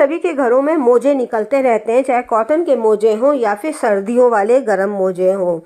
सभी के घरों में मोजे निकलते रहते हैं, चाहे कॉटन के मोजे हों या फिर सर्दियों वाले गर्म मोजे हों।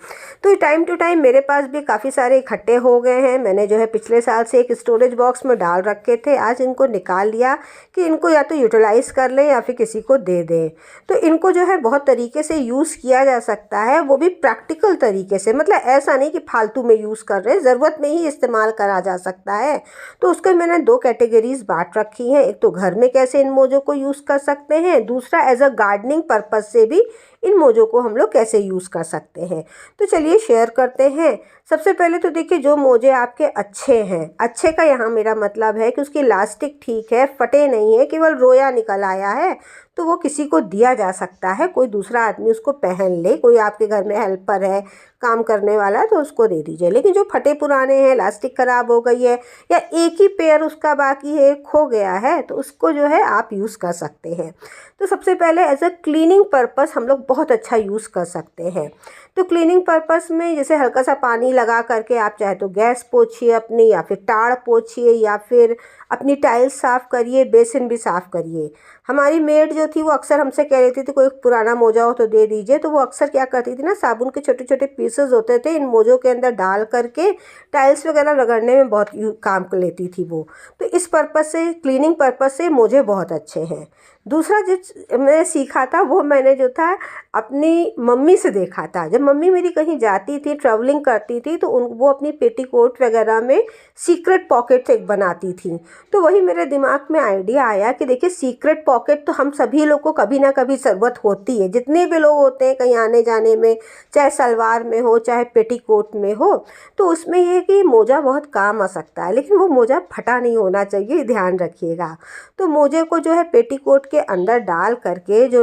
तो टाइम टू टाइम मेरे पास भी काफ़ी सारे इकट्ठे हो गए हैं। मैंने जो है पिछले साल से एक स्टोरेज बॉक्स में डाल रखे थे, आज इनको निकाल लिया कि इनको या तो यूटिलाइज़ कर लें या फिर किसी को दे दें। तो इनको जो है बहुत तरीके से यूज़ किया जा सकता है, वो भी प्रैक्टिकल तरीके से, मतलब ऐसा नहीं कि फालतू में यूज़ कर रहे हैं, ज़रूरत में ही इस्तेमाल करा जा सकता है। तो उसके मैंने 2 कैटेगरीज बांट रखी हैं। एक तो घर में कैसे इन मोजों को यूज़ कर सकते हैं, दूसरा एज अ गार्डनिंग पर्पज़ से भी इन मोजों को हम लोग कैसे यूज़ कर सकते हैं। तो चलिए शेयर करते हैं। सबसे पहले तो देखिए, जो मोजे आपके अच्छे हैं, अच्छे का यहाँ मेरा मतलब है कि उसकी इलास्टिक ठीक है, फटे नहीं है, केवल रोया निकल आया है, तो वो किसी को दिया जा सकता है। कोई दूसरा आदमी उसको पहन ले, कोई आपके घर में हेल्पर है, काम करने वाला, तो उसको दे दीजिए। लेकिन जो फटे पुराने हैं, इलास्टिक ख़राब हो गई है या एक ही पेयर उसका बाकी है, खो गया है, तो उसको जो है आप यूज़ कर सकते हैं। तो सबसे पहले एज अ क्लीनिंग पर्पस हम लोग बहुत अच्छा यूज़ कर सकते हैं। तो क्लीनिंग पर्पस में जैसे हल्का सा पानी लगा करके आप चाहे तो गैस पोछिए अपनी, या फिर टाड़ पोछिए, या फिर अपनी टाइल्स साफ़ करिए, बेसिन भी साफ़ करिए। हमारी मेड जो थी वो अक्सर हमसे कह रही थी कोई पुराना मोजा हो तो दे दीजिए, तो वो अक्सर क्या करती थी ना, साबुन के छोटे छोटे पीसेस होते थे, इन मोजों के अंदर डाल करके टाइल्स वगैरह रगड़ने में बहुत काम लेती थी वो। तो इस पर्पज़ से, क्लीनिंग पर्पज़ से मोजे बहुत अच्छे हैं। दूसरा जो मैंने सीखा था वो मैंने जो था अपनी मम्मी से देखा था। जब मम्मी मेरी कहीं जाती थी, ट्रैवलिंग करती थी, तो वो अपनी पेटीकोट वगैरह में सीक्रेट पॉकेट्स एक बनाती थी। तो वही मेरे दिमाग में आइडिया आया कि देखिए, सीक्रेट पॉकेट तो हम सभी लोग को कभी ना कभी ज़रूरत होती है, जितने भी लोग होते हैं कहीं आने जाने में, चाहे सलवार में हो चाहे पेटीकोट में हो। तो उसमें यह है कि मोजा बहुत काम आ सकता है, लेकिन वो मोजा फटा नहीं होना चाहिए, ध्यान रखिएगा। तो मोजे को जो है पेटीकोट के अंदर डाल करके जो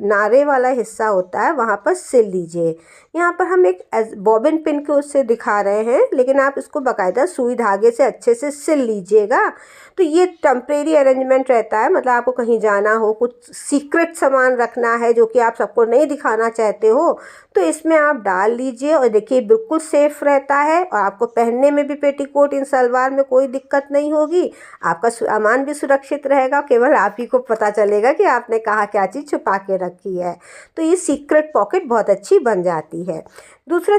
नारे वाला हिस्सा होता है वहाँ पर सिल लीजिए। यहाँ पर हम एक बॉबिन पिन के उससे दिखा रहे हैं, लेकिन आप इसको बाकायदा सुई धागे से अच्छे से सिल लीजिएगा। तो ये टेम्परेरी अरेंजमेंट रहता है, मतलब आपको कहीं जाना हो, कुछ सीक्रेट सामान रखना है जो कि आप सबको नहीं दिखाना चाहते हो, तो इसमें आप डाल लीजिए और देखिए बिल्कुल सेफ रहता है। और आपको पहनने में भी पेटीकोट इन सलवार में कोई दिक्कत नहीं होगी, आपका सामान भी सुरक्षित रहेगा, केवल आप ही को पता चलेगा कि आपने कहाँ क्या चीज़ छुपा के रखी है। तो ये सीक्रेट पॉकेट बहुत अच्छी बन जाती है।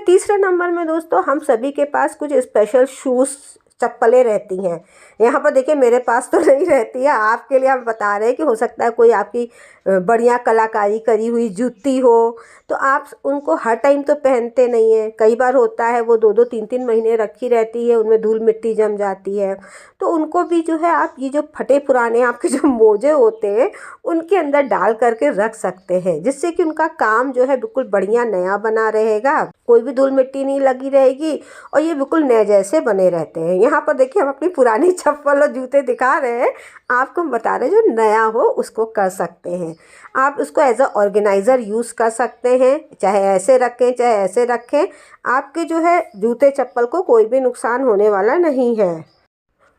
तीसरा नंबर में दोस्तों, हम सभी के पास कुछ स्पेशल शूज़, चप्पलें रहती हैं। यहाँ पर देखिए मेरे पास तो नहीं रहती है, आपके लिए हम बता रहे हैं कि हो सकता है कोई आपकी बढ़िया कलाकारी करी हुई जूती हो, तो आप उनको हर टाइम तो पहनते नहीं हैं। कई बार होता है वो 2-2 3-3 महीने रखी रहती है, उनमें धूल मिट्टी जम जाती है, तो उनको भी जो है आप ये जो फटे पुराने आपके जो मोजे होते हैं उनके अंदर डाल करके रख सकते हैं, जिससे कि उनका काम जो है बिल्कुल बढ़िया नया बना रहेगा, कोई भी धूल मिट्टी नहीं लगी रहेगी और ये बिल्कुल नए जैसे बने रहते हैं। यहाँ पर देखिए हम अपनी पुरानी चप्पल और जूते दिखा रहे हैं, आपको बता रहे हैं जो नया हो उसको कर सकते हैं। आप उसको एज अ ऑर्गेनाइज़र यूज़ कर सकते हैं, चाहे ऐसे रखें चाहे ऐसे रखें, आपके जो है जूते चप्पल को कोई भी नुकसान होने वाला नहीं है।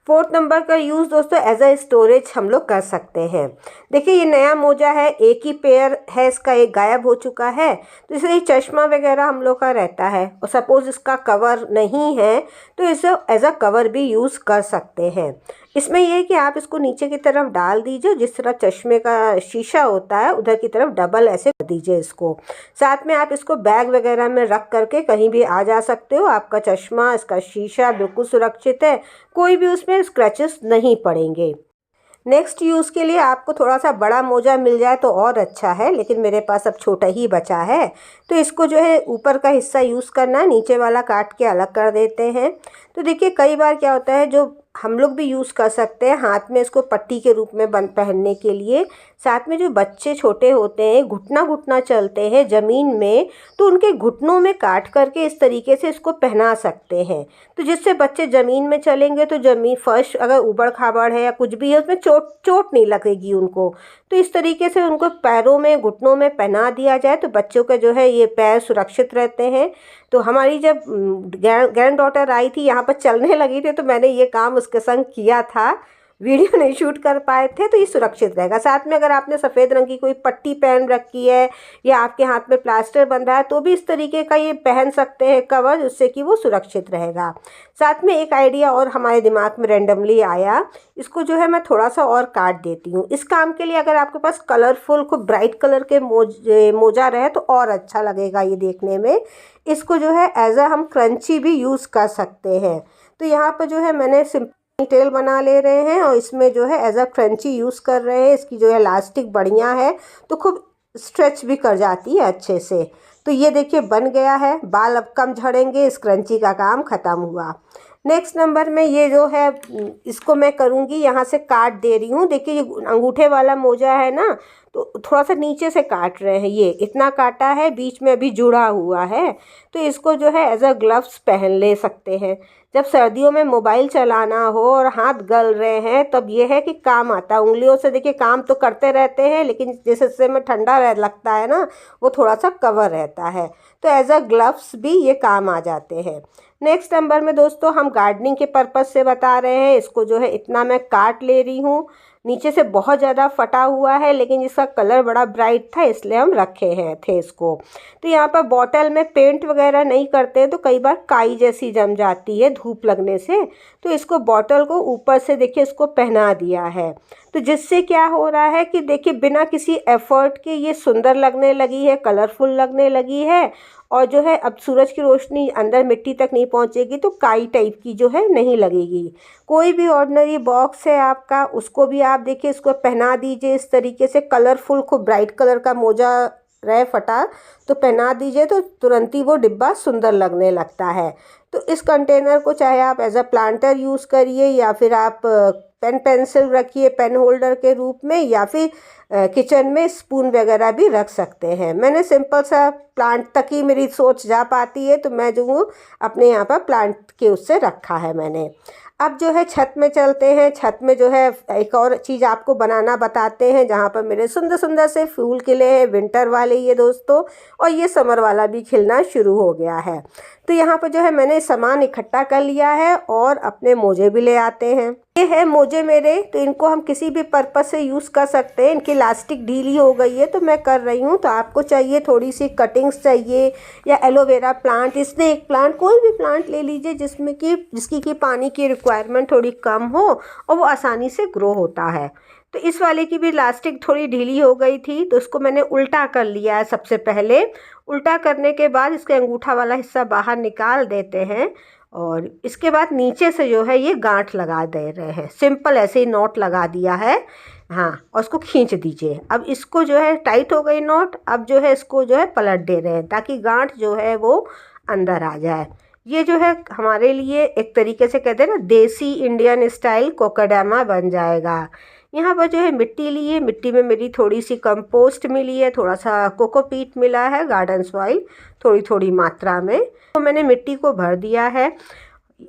4th नंबर का यूज़ दोस्तों एज अ स्टोरेज हम लोग कर सकते हैं। देखिए ये नया मोजा है, एक ही पेयर है, इसका एक गायब हो चुका है, तो इसलिए चश्मा वगैरह हम लोग का रहता है, और सपोज़ इसका कवर नहीं है तो इसे एज अ कवर भी यूज़ कर सकते हैं। इसमें यह है कि आप इसको नीचे की तरफ डाल दीजिए, जिस तरह चश्मे का शीशा होता है उधर की तरफ डबल ऐसे कर दीजिए इसको। साथ में आप इसको बैग वगैरह में रख करके कहीं भी आ जा सकते हो। आपका चश्मा, इसका शीशा बिल्कुल सुरक्षित है, कोई भी उसमें स्क्रैचेस नहीं पड़ेंगे। नेक्स्ट यूज़ के लिए आपको थोड़ा सा बड़ा मोजा मिल जाए तो और अच्छा है, लेकिन मेरे पास अब छोटा ही बचा है, तो इसको जो है ऊपर का हिस्सा यूज़ करना है, नीचे वाला काट के अलग कर देते हैं। तो देखिए कई बार क्या होता है, जो हम लोग भी यूज़ कर सकते हैं हाथ में इसको पट्टी के रूप में पहनने के लिए। साथ में जो बच्चे छोटे होते हैं, घुटना घुटना चलते हैं ज़मीन में, तो उनके घुटनों में काट करके इस तरीके से इसको पहना सकते हैं, तो जिससे बच्चे ज़मीन में चलेंगे तो ज़मीन फर्श अगर ऊबड़ खाबड़ है या कुछ भी है उसमें चोट नहीं लगेगी उनको। तो इस तरीके से उनको पैरों में, घुटनों में पहना दिया जाए तो बच्चों के जो है ये पैर सुरक्षित रहते हैं। तो हमारी जब ग्रैंड डॉटर आई थी, यहाँ पर चलने लगी थी, तो मैंने ये काम उसके संग किया था। वीडियो नहीं शूट कर पाए थे, तो ये सुरक्षित रहेगा। साथ में अगर आपने सफ़ेद रंग की कोई पट्टी पहन रखी है या आपके हाथ में प्लास्टर बंधा है तो भी इस तरीके का ये पहन सकते हैं कवर, जिससे कि वो सुरक्षित रहेगा। साथ में एक आइडिया और हमारे दिमाग में रेंडमली आया, इसको जो है मैं थोड़ा सा और काट देती हूँ। इस काम के लिए अगर आपके पास कलरफुल खूब ब्राइट कलर के मोजा रहे तो और अच्छा लगेगा ये देखने में। इसको जो है एज अ हम क्रंची भी यूज़ कर सकते हैं। तो यहाँ पर जो है मैंने सिंपल टेल बना ले रहे हैं और इसमें जो है एज अ क्रंची यूज़ कर रहे हैं। इसकी जो है इलास्टिक बढ़िया है तो खूब स्ट्रेच भी कर जाती है अच्छे से। तो ये देखिए बन गया है, बाल अब कम झड़ेंगे, इस क्रंची का काम ख़त्म हुआ। नेक्स्ट नंबर में ये जो है इसको मैं करूँगी, यहाँ से काट दे रही हूँ। देखिए ये अंगूठे वाला मोजा है ना, तो थोड़ा सा नीचे से काट रहे हैं, ये इतना काटा है, बीच में अभी जुड़ा हुआ है। तो इसको जो है एज अ ग्लव्स पहन ले सकते हैं। जब सर्दियों में मोबाइल चलाना हो और हाथ गल रहे हैं तब ये है कि काम आता है। उंगलियों से देखिए काम तो करते रहते हैं, लेकिन जिस हिस्से में ठंडा लगता है ना वो थोड़ा सा कवर रहता है, तो एज अ ग्लव्स भी ये काम आ जाते हैं। नेक्स्ट नंबर में दोस्तों हम गार्डनिंग के पर्पज़ से बता रहे हैं। इसको जो है इतना मैं काट ले रही हूँ, नीचे से बहुत ज़्यादा फटा हुआ है लेकिन इसका कलर बड़ा ब्राइट था इसलिए हम रखे हैं थे इसको। तो यहाँ पर बॉटल में पेंट वगैरह नहीं करते हैं तो कई बार काई जैसी जम जाती है धूप लगने से, तो इसको बॉटल को ऊपर से देखिए इसको पहना दिया है। तो जिससे क्या हो रहा है कि देखिए बिना किसी एफर्ट के ये सुंदर लगने लगी है, कलरफुल लगने लगी है। और जो है अब सूरज की रोशनी अंदर मिट्टी तक नहीं पहुंचेगी तो काई टाइप की जो है नहीं लगेगी। कोई भी ऑर्डिनरी बॉक्स है आपका, उसको भी आप देखिए इसको पहना दीजिए इस तरीके से, कलरफुल खूब ब्राइट कलर का मोजा रहे फटा तो पहना दीजिए तो तुरंत ही वो डिब्बा सुंदर लगने लगता है। तो इस कंटेनर को चाहे आप एज अ प्लांटर यूज़ करिए या फिर आप पेन पेंसिल रखिए पेन होल्डर के रूप में, या फिर किचन में स्पून वगैरह भी रख सकते हैं। मैंने सिंपल सा प्लांट तक ही मेरी सोच जा पाती है तो मैं जो हूँ अपने यहाँ पर प्लांट के उससे रखा है मैंने। अब जो है छत में चलते हैं। छत में जो है एक और चीज़ आपको बनाना बताते हैं, जहाँ पर मेरे सुंदर सुंदर से फूल खिले हैं, विंटर वाले ये दोस्तों, और ये समर वाला भी खिलना शुरू हो गया है। तो यहाँ पर जो है मैंने सामान इकट्ठा कर लिया है और अपने मोजे भी ले आते हैं। ये है मोजे मेरे, तो इनको हम किसी भी पर्पस से यूज़ कर सकते हैं। इनकी इलास्टिक ढीली हो गई है तो मैं कर रही हूँ, तो आपको चाहिए थोड़ी सी कटिंग्स चाहिए या एलोवेरा प्लांट, स्नेक प्लांट, कोई भी प्लांट ले लीजिए जिसकी की पानी की रिक्वायरमेंट थोड़ी कम हो और वो आसानी से ग्रो होता है। तो इस वाले की भी इलास्टिक थोड़ी ढीली हो गई थी तो इसको मैंने उल्टा कर लिया है। सबसे पहले उल्टा करने के बाद इसके अंगूठा वाला हिस्सा बाहर निकाल देते हैं और इसके बाद नीचे से जो है ये गांठ लगा दे रहे हैं। सिंपल ऐसे ही नॉट लगा दिया है, हाँ, और इसको खींच दीजिए। अब इसको जो है टाइट हो गई नॉट, अब जो है इसको जो है पलट दे रहे हैं ताकि गांठ जो है वो अंदर आ जाए। ये जो है हमारे लिए एक तरीके से कहते हैं ना देसी इंडियन स्टाइल कोकोडामा बन जाएगा। यहाँ पर जो है मिट्टी ली है, मिट्टी में मेरी थोड़ी सी कंपोस्ट मिली है, थोड़ा सा कोकोपीट मिला है, गार्डन सॉइल थोड़ी थोड़ी मात्रा में, तो मैंने मिट्टी को भर दिया है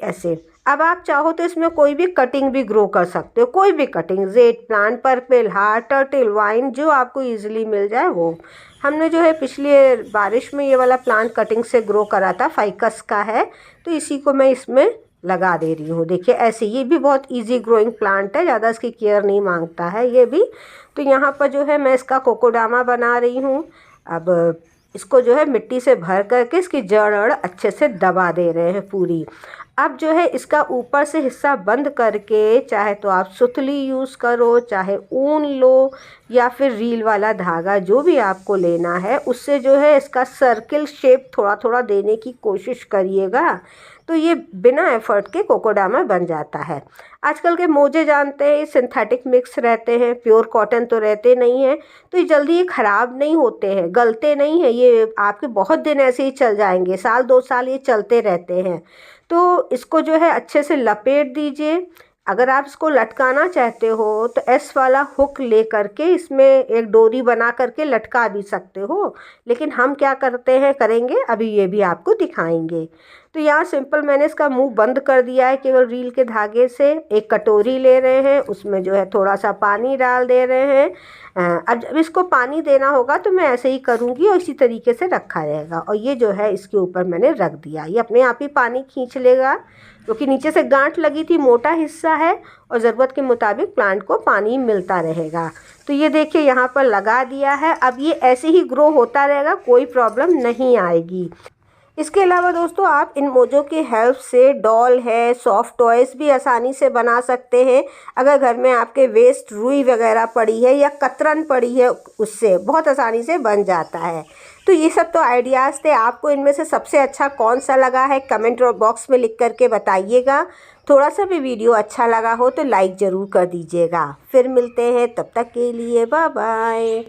ऐसे। अब आप चाहो तो इसमें कोई भी कटिंग भी ग्रो कर सकते हो, कोई भी cutting, jade plant, purple heart, turtle vine, जो आपको इजीली मिल जाए वो। हमने जो है पिछली बारिश में ये वाला प्लांट कटिंग से ग्रो करा था, फाइकस का है, तो इसी को मैं इसमें लगा दे रही हूँ। देखिए ऐसे, ये भी बहुत इजी ग्रोइंग प्लांट है, ज़्यादा इसकी केयर नहीं मांगता है ये भी। तो यहाँ पर जो है मैं इसका कोकोडामा बना रही हूँ। अब इसको जो है मिट्टी से भर करके इसकी जड़ अच्छे से दबा दे रहे हैं पूरी। अब जो है इसका ऊपर से हिस्सा बंद करके, चाहे तो आप सुतली यूज़ करो, चाहे ऊन लो या फिर रील वाला धागा, जो भी आपको लेना है, उससे जो है इसका सर्किल शेप थोड़ा थोड़ा देने की कोशिश करिएगा, तो ये बिना एफर्ट के कोकोडामा बन जाता है। आजकल के मोजे जानते हैं सिंथेटिक मिक्स रहते हैं, प्योर कॉटन तो रहते नहीं हैं, तो ये जल्दी ये ख़राब नहीं होते हैं, गलते नहीं हैं, ये आपके बहुत दिन ऐसे ही चल जाएंगे, साल 2 साल ये चलते रहते हैं। तो इसको जो है अच्छे से लपेट दीजिए। अगर आप इसको लटकाना चाहते हो तो एस वाला हुक ले करके इसमें एक डोरी बना करके लटका भी सकते हो, लेकिन हम क्या करेंगे अभी ये भी आपको दिखाएंगे। तो तो यहाँ सिंपल मैंने इसका मुंह बंद कर दिया है केवल रील के धागे से। एक कटोरी ले रहे हैं, उसमें जो है थोड़ा सा पानी डाल दे रहे हैं। अब जब इसको पानी देना होगा तो मैं ऐसे ही करूँगी और इसी तरीके से रखा रहेगा। और ये जो है इसके ऊपर मैंने रख दिया, ये अपने आप ही पानी खींच लेगा क्योंकि नीचे से गांठ लगी थी, मोटा हिस्सा है और ज़रूरत के मुताबिक प्लांट को पानी मिलता रहेगा। तो ये देखिए यहाँ पर लगा दिया है। अब ये ऐसे ही ग्रो होता रहेगा, कोई प्रॉब्लम नहीं आएगी। इसके अलावा दोस्तों आप इन मोजों की हेल्प से डॉल है, सॉफ्ट टॉयज़ भी आसानी से बना सकते हैं। अगर घर में आपके वेस्ट रुई वगैरह पड़ी है या कतरन पड़ी है, उससे बहुत आसानी से बन जाता है। तो ये सब तो आइडियाज़ थे। आपको इनमें से सबसे अच्छा कौन सा लगा है कमेंट बॉक्स में लिख करके बताइएगा। थोड़ा सा भी वीडियो अच्छा लगा हो तो लाइक ज़रूर कर दीजिएगा। फिर मिलते हैं, तब तक के लिए बाय बाय।